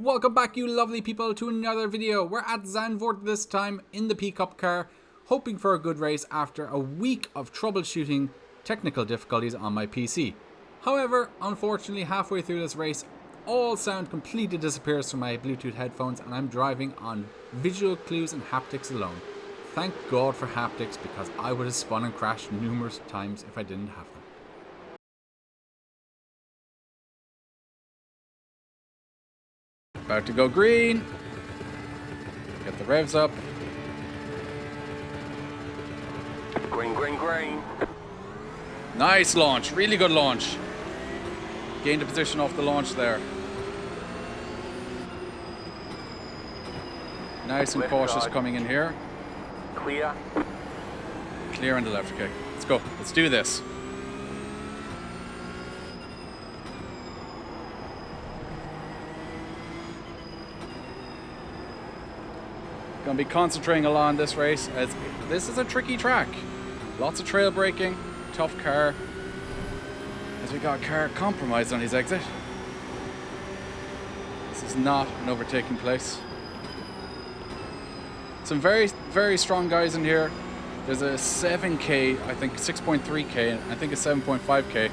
Welcome back, you lovely people, to another video. We're at Zandvoort this time in the Cup car, hoping for a good race after a week of troubleshooting technical difficulties on my PC. However, unfortunately, halfway through this race, all sound completely disappears from my Bluetooth headphones and I'm driving on visual clues and haptics alone. Thank God for haptics, because I would have spun and crashed numerous times if I didn't have them. About to go green. Get the revs up. Green, green, green. Nice launch. Really good launch. Gained a position off the launch there. Nice and Left cautious side. coming in here. Clear. Clear on the left. Okay, let's go. Let's do this. Going to be concentrating a lot on this race, as this is a tricky track. Lots of trail braking, tough car, as we got a car compromised on his exit. This is not an overtaking place. Some very, very strong guys in here. There's a 7K, I think 6.3K, and I think a 7.5K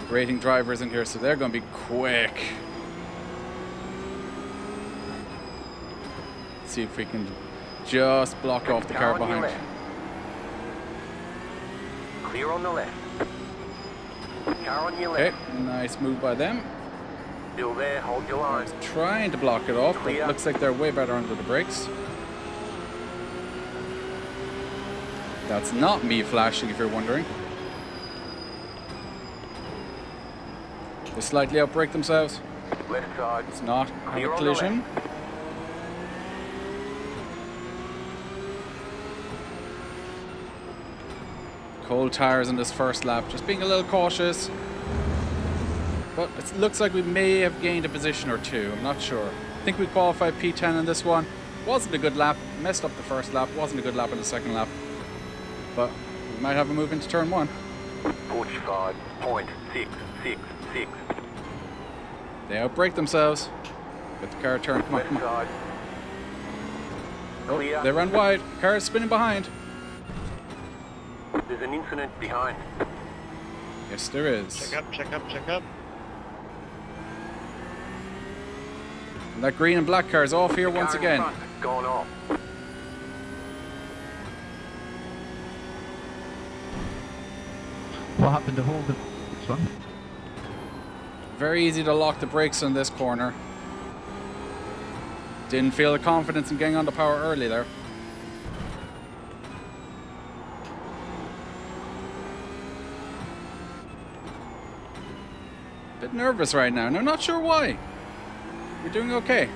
rating drivers in here, so they're going to be quick. See if we can just block off the car behind. Clear on the left. Car on your Okay, left. nice move by them. Still there, hold your line. Trying to block it off, but it looks like they're way better under the brakes. That's not me flashing, if you're wondering. They slightly outbrake themselves. Left side. It's not have Clear a on the collision. left. Cold tires in this first lap, just being a little cautious. But it looks like we may have gained a position or two, I'm not sure. I think we qualified P10 in this one. Wasn't a good lap, messed up the first lap, wasn't a good lap in the second lap. But we might have a move into turn one. 45.666. They outbrake themselves. Get the car turned, come on, Left come on. side. Oh, Clear. they ran wide, car is spinning behind. There's an incident behind. Yes, there is. Check up, check up, check up. And that green and black car is off here The once car in again. front, gone off. What happened to hold this one? Very easy to lock the brakes on this corner. Didn't feel the confidence in getting on the power early there. Bit nervous right now, and I'm not sure why. We're doing okay.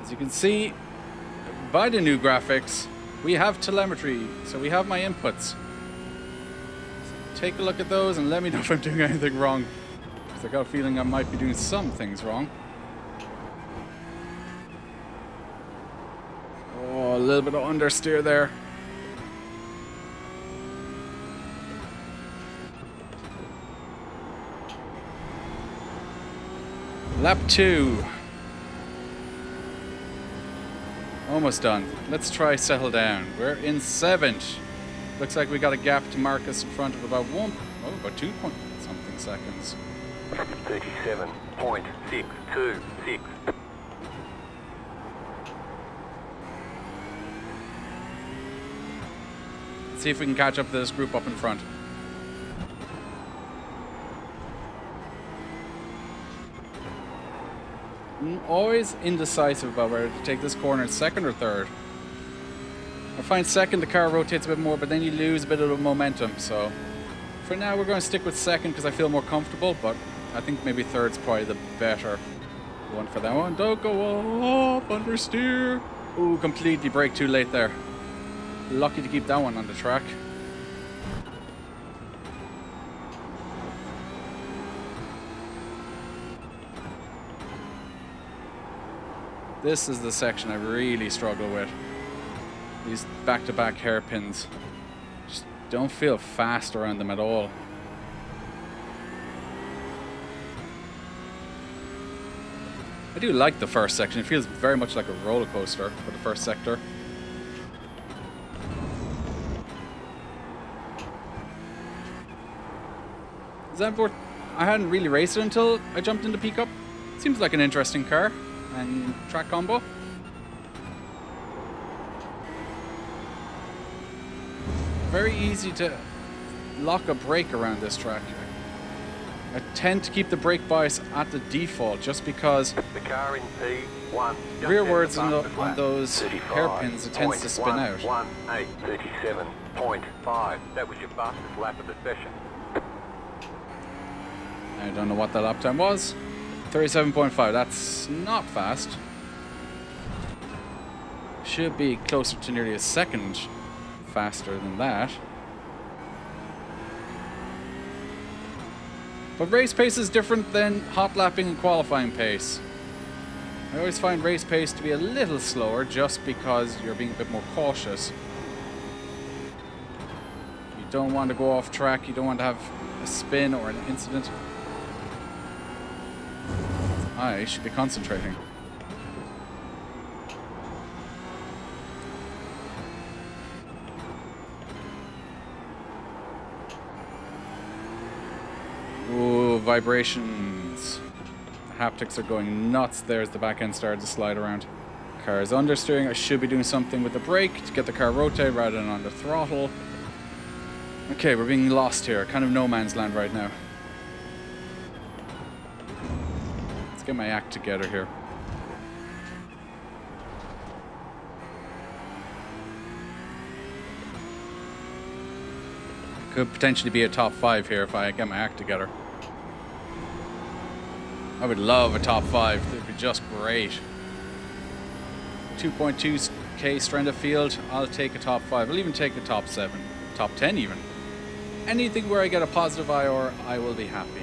As you can see by the new graphics, we have telemetry, so we have my inputs. Take a look at those and let me know if I'm doing anything wrong, because I got a feeling I might be doing some things wrong. Oh, a little bit of understeer there. Lap 2. Almost done. Let's try settle down. We're in 7th. Looks like we got a gap to Marcus in front of about 2 point something seconds. 37.626. See if we can catch up to this group up in front. Always indecisive about whether to take this corner in second or third. I find second the car rotates a bit more, but then you lose a bit of the momentum. So for now we're going to stick with second because I feel more comfortable, but I think maybe third's probably the better one for that one. Don't go up, understeer. Ooh, completely brake too late there. Lucky to keep that one on the track. This is the section I really struggle with. These back-to-back hairpins. Just don't feel fast around them at all. do like the first section. It feels very much like a roller coaster for the first sector. Zandvoort, I hadn't really raced it until I jumped into P Cup. Seems like an interesting car and track combo. Very easy to lock a brake around this track. I tend to keep the brake bias at the default just because The car in P1. rearwards on those hairpins it tends to spin out. 37.5. That was your fastest lap of the session. I don't know what that lap time was. 37.5. That's not fast. Should be closer to nearly a second faster than that. But race pace is different than hot lapping and qualifying pace. I always find race pace to be a little slower just because you're being a bit more cautious. You don't want to go off track, you don't want to have a spin or an incident. I should be concentrating. Ooh, vibrations. The haptics are going nuts there as the back end started to slide around. Car is understeering. I should be doing something with the brake to get the car rotate rather than on the throttle. Okay, we're being lost here. Kind of no man's land right now. Let's get my act together here. Could potentially be a top 5 here if I get my act together. I would love a top 5. It would be just great. 2.2k strand of field. I'll take a top 5. I'll even take a top 7. Top 10 even. Anything where I get a positive IR, I will be happy.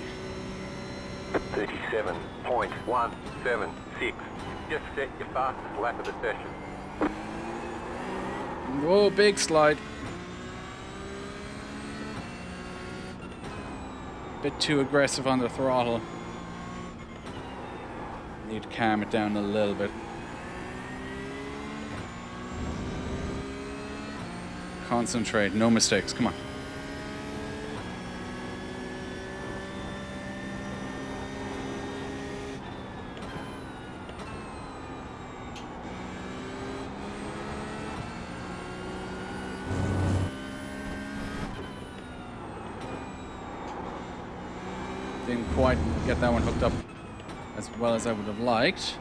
37.176. Just set your fastest lap of the session. Whoa, big slide. Bit too aggressive on the throttle. Need to calm it down a little bit. Concentrate, no mistakes, come on. Didn't quite get that one hooked up as well as I would have liked.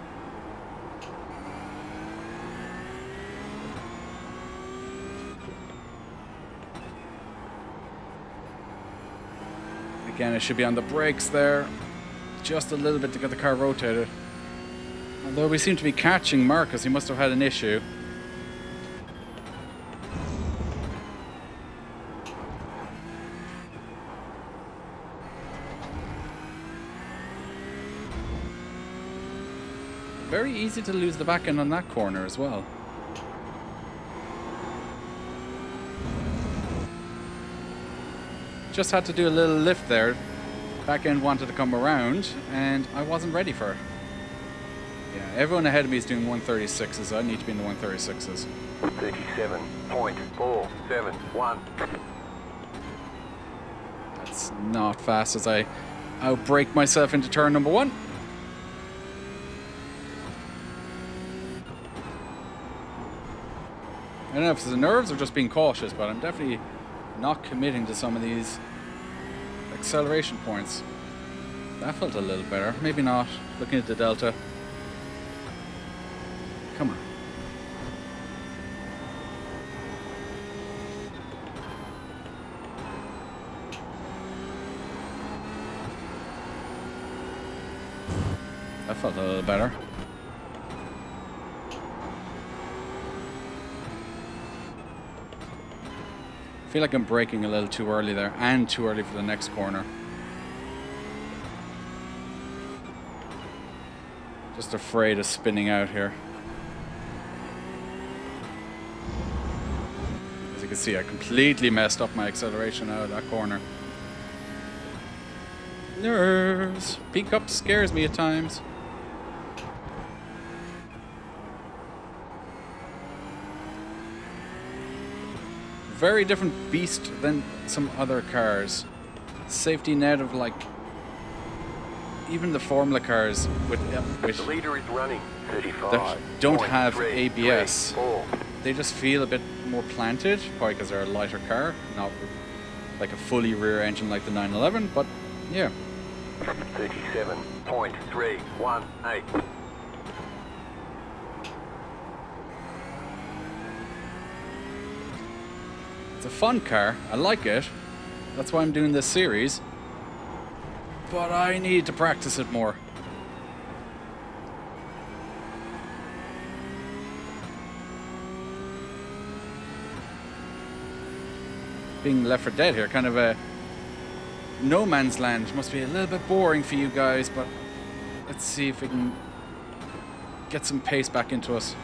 Again, I should be on the brakes there. Just a little bit to get the car rotated. Although we seem to be catching Marcus, he must have had an issue. Very easy to lose the back end on that corner as well. Just had to do a little lift there. Back end wanted to come around and I wasn't ready for it. Yeah, everyone ahead of me is doing 136s. I need to be in the 136s. 37.471. That's not fast as I outbrake myself into turn number 1. I don't know if it's the nerves or just being cautious, but I'm definitely not committing to some of these acceleration points. That felt a little better. Maybe not. Looking at the delta. Come on. That felt a little better. I feel like I'm braking a little too early there, and too early for the next corner. Just afraid of spinning out here. As you can see, I completely messed up my acceleration out of that corner. Nerves. P Cup scares me at times. very different beast than some other cars. Safety net of like even the Formula cars with The leader is running. 35. that don't have 0.3, ABS. 4. They just feel a bit more planted, probably because they're a lighter car, not like a fully rear engine like the 911. But yeah, 37.318. it's a fun car. I like it. That's why I'm doing this series. But I need to practice it more. Being Left 4 Dead here, kind of a no man's land. Must be a little bit boring for you guys, but let's see if we can get some pace back into us.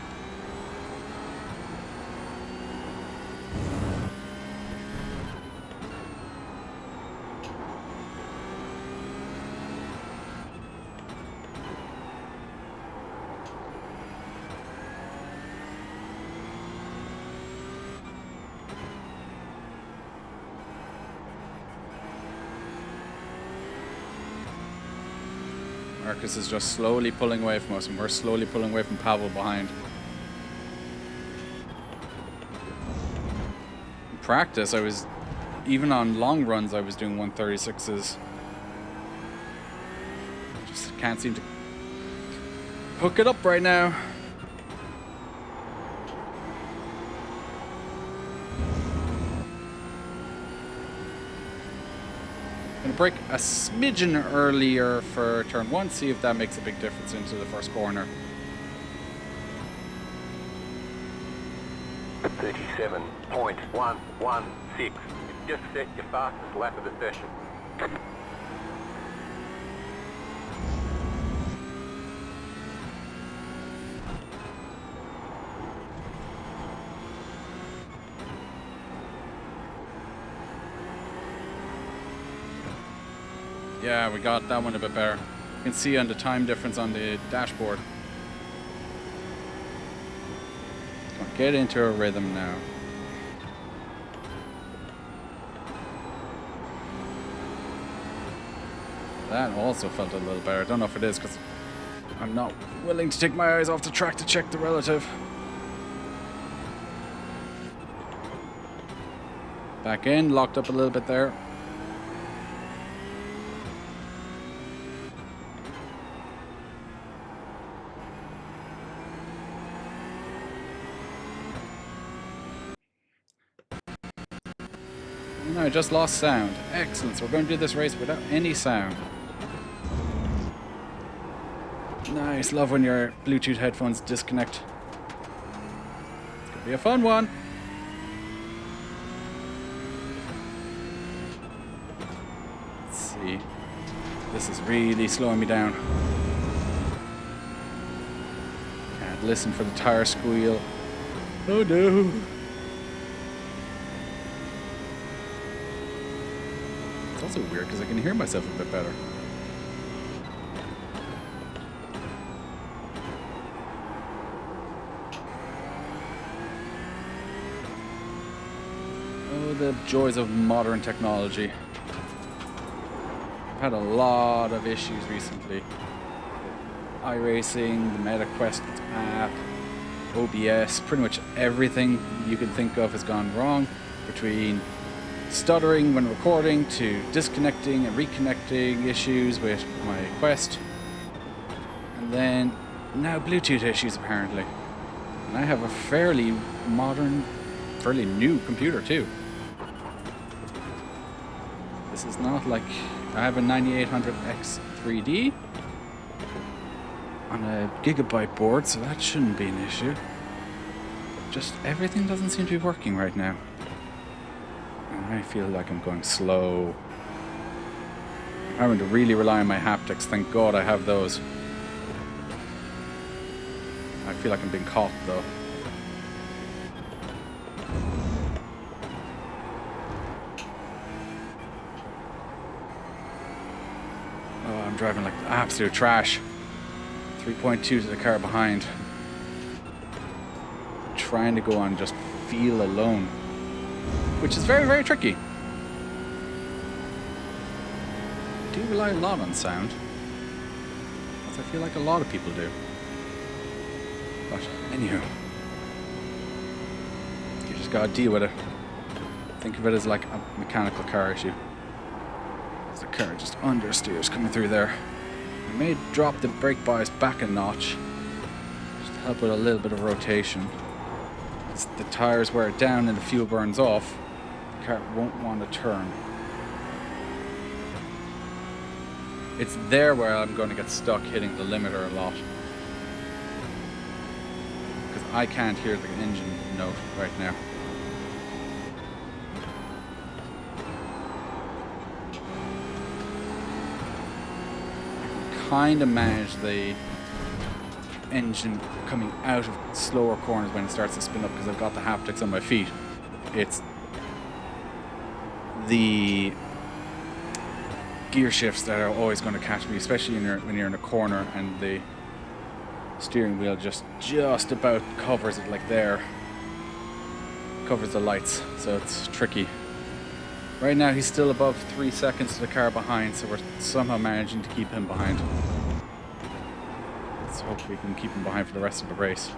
Marcus is just slowly pulling away from us, and we're slowly pulling away from Pavel behind. In practice, even on long runs, I was doing 136s. Just can't seem to hook it up right now. Gonna brake a smidgen earlier for turn 1, see if that makes a big difference into the first corner. 37.116. Just set your fastest lap of the session. Yeah, we got that one a bit better. You can see on the time difference on the dashboard. Come on, get into a rhythm now. That also felt a little better. I don't know if it is because I'm not willing to take my eyes off the track to check the relative. Back in, locked up a little bit there. No, I just lost sound. Excellent. So we're going to do this race without any sound. Nice. Love when your Bluetooth headphones disconnect. It's going to be a fun one. Let's see. This is really slowing me down. Can't listen for the tire squeal. Oh no. It's also weird because I can hear myself a bit better. Oh, the joys of modern technology. I've had a lot of issues recently. iRacing, the MetaQuest app, OBS, pretty much everything you can think of has gone wrong, between stuttering when recording to disconnecting and reconnecting issues with my Quest, and then now Bluetooth issues apparently. And I have a fairly modern, fairly new computer too. This is not like I have a 9800X 3D on a gigabyte board, so that shouldn't be an issue. Just everything doesn't seem to be working right now. And I feel like I'm going slow. I'm having to really rely on my haptics. Thank God I have those. I feel like I'm being caught though. Oh, I'm driving like absolute trash. 3.2 to the car behind. Trying to go on just feel alone. which is very, very tricky. I do rely a lot on sound, as I feel like a lot of people do. But anywho, you just gotta deal with it. Think of it as like a mechanical car issue. As the car just understeers coming through there. I may drop the brake bias back a notch, just to help with a little bit of rotation. As the tires wear down and the fuel burns off, the car won't want to turn. It's there where I'm going to get stuck hitting the limiter a lot. Because I can't hear the engine note right now. Kind of manage the engine coming out of slower corners when it starts to spin up because I've got the haptics on my feet. It's the gear shifts that are always going to catch me, especially when you're in a corner and the steering wheel just about covers it, like there, covers the lights, so it's tricky. Right now he's still above 3 seconds to the car behind, so we're somehow managing to keep him behind. Let's hope we can keep him behind for the rest of the race.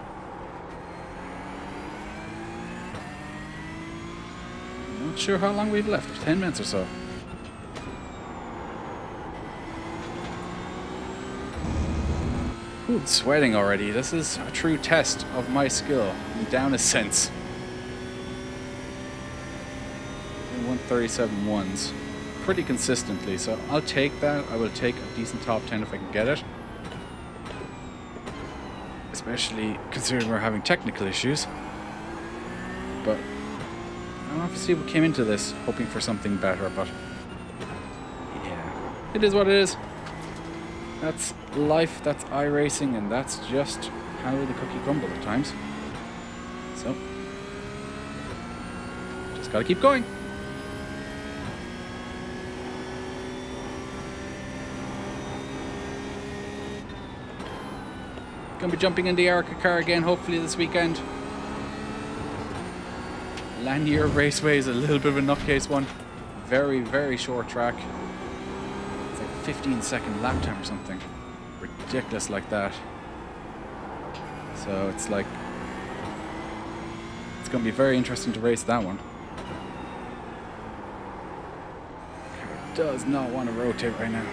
Not sure how long we've left, 10 minutes or so. Ooh, it's sweating already. This is a true test of my skill. I'm down a sense. 137 ones pretty consistently, so I'll take that. I will take a decent top 10 if I can get it, especially considering we're having technical issues. But I obviously we came into this hoping for something better, but yeah, it is what it is. That's life, that's iRacing, and that's just how the cookie crumbles at times. So just gotta keep going. Gonna be jumping in the Erica car again, hopefully this weekend. Lanier Raceway is a little bit of a nutcase one. Very, very short track. It's like 15-second lap time or something. Ridiculous like that. So it's like, it's gonna be very interesting to race that one. It does not want to rotate right now.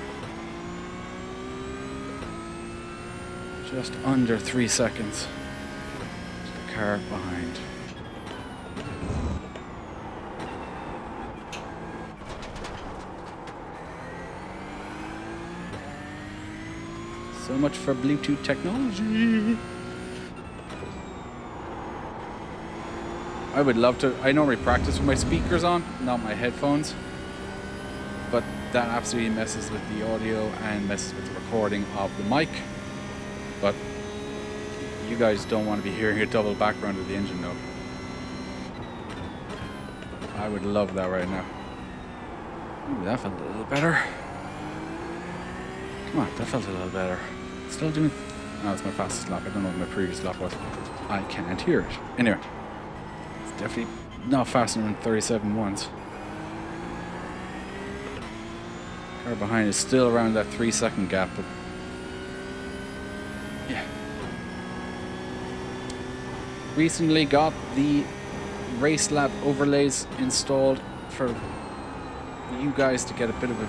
Just under 3 seconds to the car behind. So much for Bluetooth technology. I would love to. I normally practice with my speakers on, not my headphones. But that absolutely messes with the audio and messes with the recording of the mic. But you guys don't want to be hearing a double background of the engine note. I would love that right now. Ooh, that felt a little better. Come on, that felt a little better. Still doing... No, it's my fastest lap. I don't know what my previous lap was. I can't hear it. Anyway, it's definitely not faster than 37 ones. Car behind is still around that 3 second gap, but yeah. Recently got the Race Lab overlays installed for you guys to get a bit of a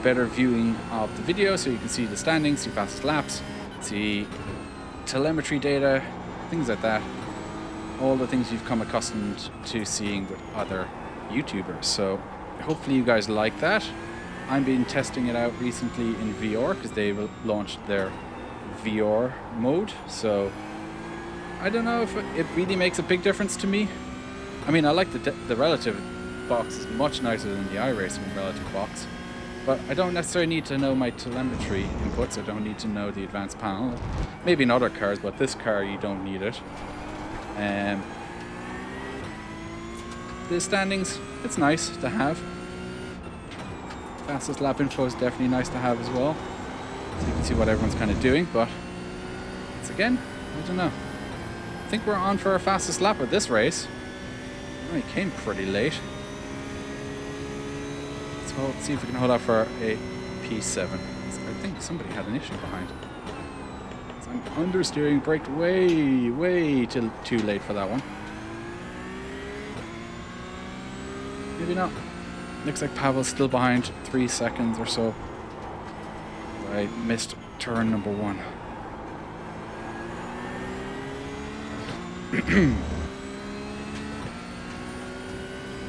better viewing of the video, so you can see the standings, see fastest laps, see telemetry data, things like that. All the things you've come accustomed to seeing with other YouTubers. So hopefully you guys like that. I've been testing it out recently in VR because they've launched their VR mode, so I don't know if it really makes a big difference to me. I mean, I like the relative box is much nicer than the iRacing relative box, but I don't necessarily need to know my telemetry inputs. I don't need to know the advanced panel. Maybe in other cars, but this car you don't need it. The standings, it's nice to have. Fastest lap info is definitely nice to have as well, so you can see what everyone's kind of doing. But it's again, I don't know. I think we're on for our fastest lap of this race. Oh, he came pretty late. Let's see if we can hold out for a P7. I think somebody had an issue behind. So I'm understeering, braked way too late for that one. Maybe not. Looks like Pavel's still behind 3 seconds or so. I missed turn number 1. We've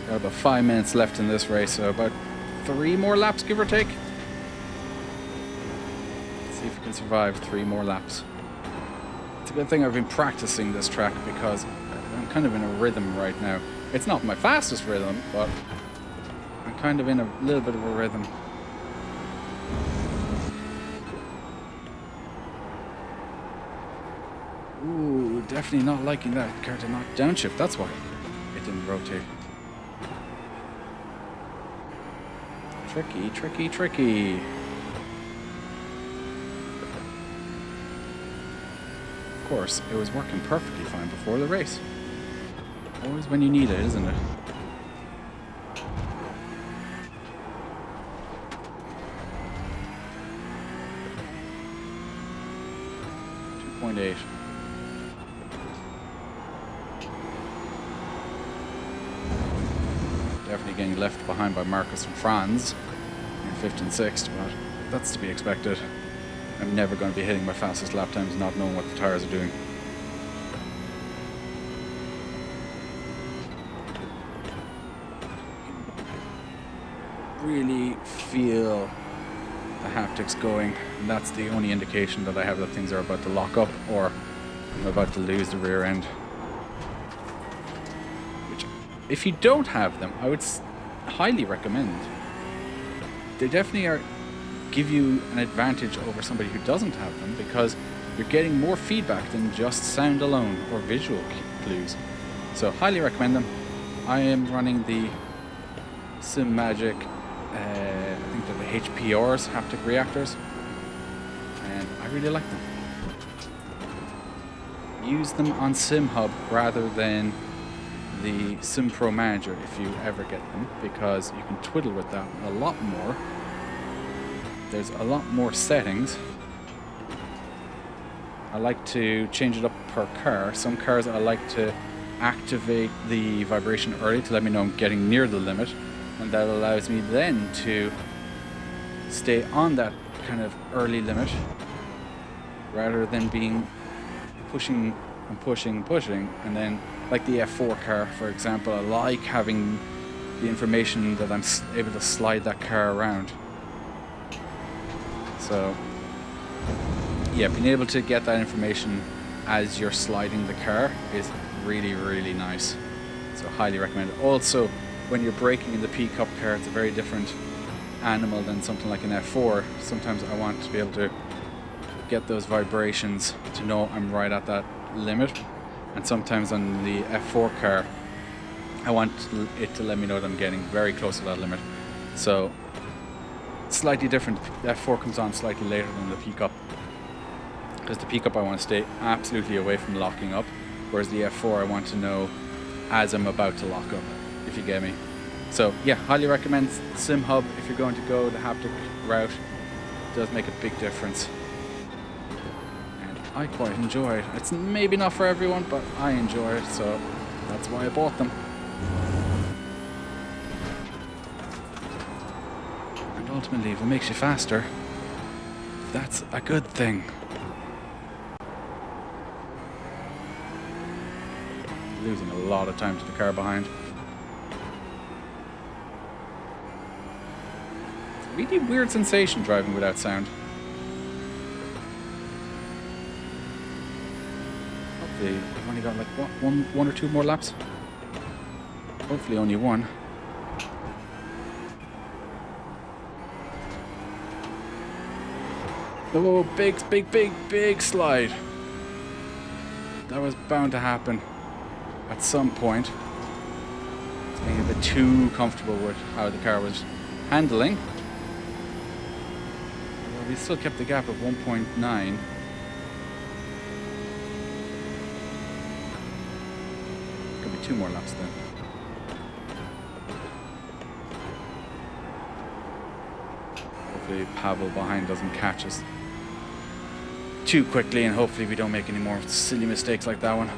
got about 5 minutes left in this race, so about 3 more laps, give or take. Let's see if we can survive 3 more laps. It's a good thing I've been practicing this track because I'm kind of in a rhythm right now. It's not my fastest rhythm, but I'm kind of in a little bit of a rhythm. Ooh, definitely not liking that car to not downshift. That's why it didn't rotate. Tricky. Of course, it was working perfectly fine before the race. Always when you need it, isn't it? 2.8. Definitely getting left behind by Marcus and Franz in 5th and 6th, but that's to be expected. I'm never going to be hitting my fastest lap times not knowing what the tyres are doing. Really feel the haptics going, and that's the only indication that I have that things are about to lock up or I'm about to lose the rear end. Which, if you don't have them, I would highly recommend. They definitely give you an advantage over somebody who doesn't have them because you're getting more feedback than just sound alone or visual clues. So highly recommend them. I am running the Sim Magic, I think they're the HPRs, haptic reactors, and I really like them. Use them on SimHub rather than the Sim Pro Manager if you ever get them, because you can twiddle with that a lot more. There's a lot more settings. I like to change it up per car. Some cars I like to activate the vibration early to let me know I'm getting near the limit, and that allows me then to stay on that kind of early limit rather than being pushing and then, like the F4 car for example, I like having the information that I'm able to slide that car around. So yeah, being able to get that information as you're sliding the car is really nice, so highly recommend it. Also, when you're braking in the P Cup car, it's a very different animal than something like an F4. Sometimes I want to be able to get those vibrations to know I'm right at that limit, and sometimes on the F4 car I want it to let me know that I'm getting very close to that limit. So slightly different. The F4 comes on slightly later than the P Cup, because the P Cup I want to stay absolutely away from locking up, whereas the F4 I want to know as I'm about to lock up, if you get me. So yeah, highly recommend SimHub if you're going to go the haptic route. It does make a big difference, and I quite enjoy it. It's maybe not for everyone, but I enjoy it, so that's why I bought them. And ultimately, if it makes you faster, that's a good thing. Losing a lot of time to the car behind. Really weird sensation driving without sound. Hopefully I've only got like what, one or two more laps. Hopefully only one. Oh, big slide. That was bound to happen at some point. It's getting a bit too comfortable with how the car was handling. Well, we still kept the gap of 1.9. Could be 2 more laps then. Hopefully Pavel behind doesn't catch us too quickly, and hopefully we don't make any more silly mistakes like that one.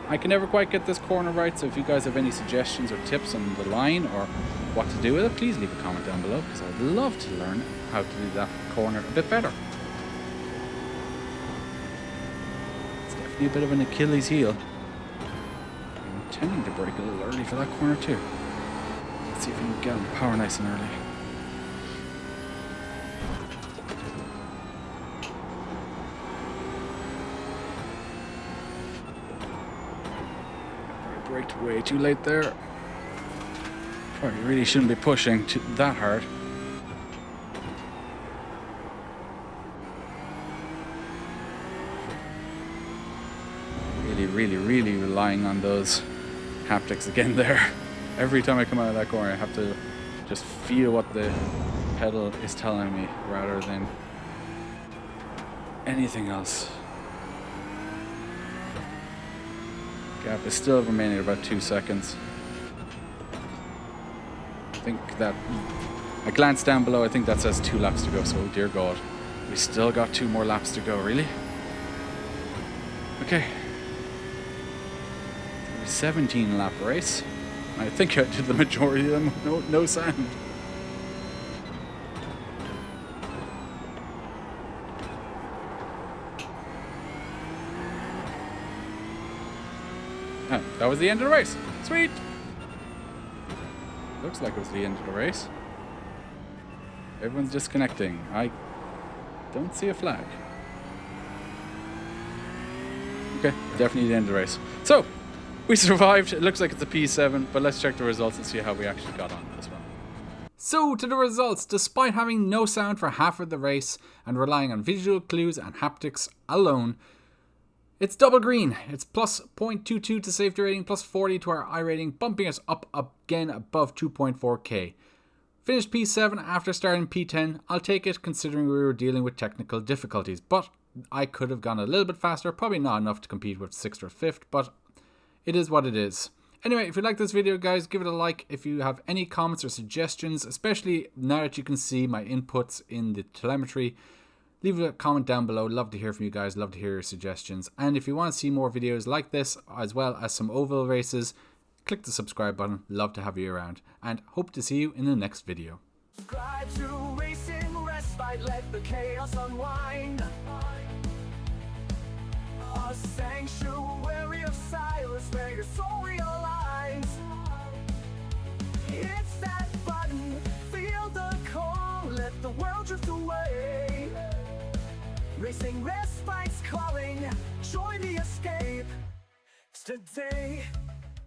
I can never quite get this corner right, so if you guys have any suggestions or tips on the line or what to do with it, please leave a comment down below, because I'd love to learn how to do that corner a bit better. It's definitely a bit of an Achilles heel. I'm intending to brake a little early for that corner too. Let's see if we can get on the power nice and early. Braked way too late there. Probably really shouldn't be pushing that hard. Really relying on those haptics again there. Every time I come out of that corner I have to just feel what the pedal is telling me rather than anything else. Gap is still remaining about 2 seconds. I think that I glanced down below, I think that says 2 laps to go, so dear God, we still got 2 more laps to go, really? Okay. 17 lap race. I think I did the majority of them with no sound. Oh, that was the end of the race. Sweet! Looks like it was the end of the race. Everyone's disconnecting. I don't see a flag. Okay, definitely the end of the race. So, we survived. It looks like it's a P7, but let's check the results and see how we actually got on as well. So, to the results. Despite having no sound for half of the race and relying on visual clues and haptics alone, it's double green. It's plus 0.22 to safety rating, plus 40 to our iRating, bumping us up again above 2.4k. Finished P7 after starting P10. I'll take it considering we were dealing with technical difficulties, but I could have gone a little bit faster, probably not enough to compete with 6th or 5th, but it is what it is. Anyway, if you like this video, guys, give it a like. If you have any comments or suggestions, especially now that you can see my inputs in the telemetry, leave a comment down below. Love to hear from you guys. Love to hear your suggestions. And if you want to see more videos like this, as well as some oval races, click the subscribe button. Love to have you around. And hope to see you in the next video. Subscribe to Racing Respite, let the chaos unwind. A sanctuary of silence where your soul realigns. It's that button, feel the call, let the world drift away. Racing Respite's calling, join the escape. It's today.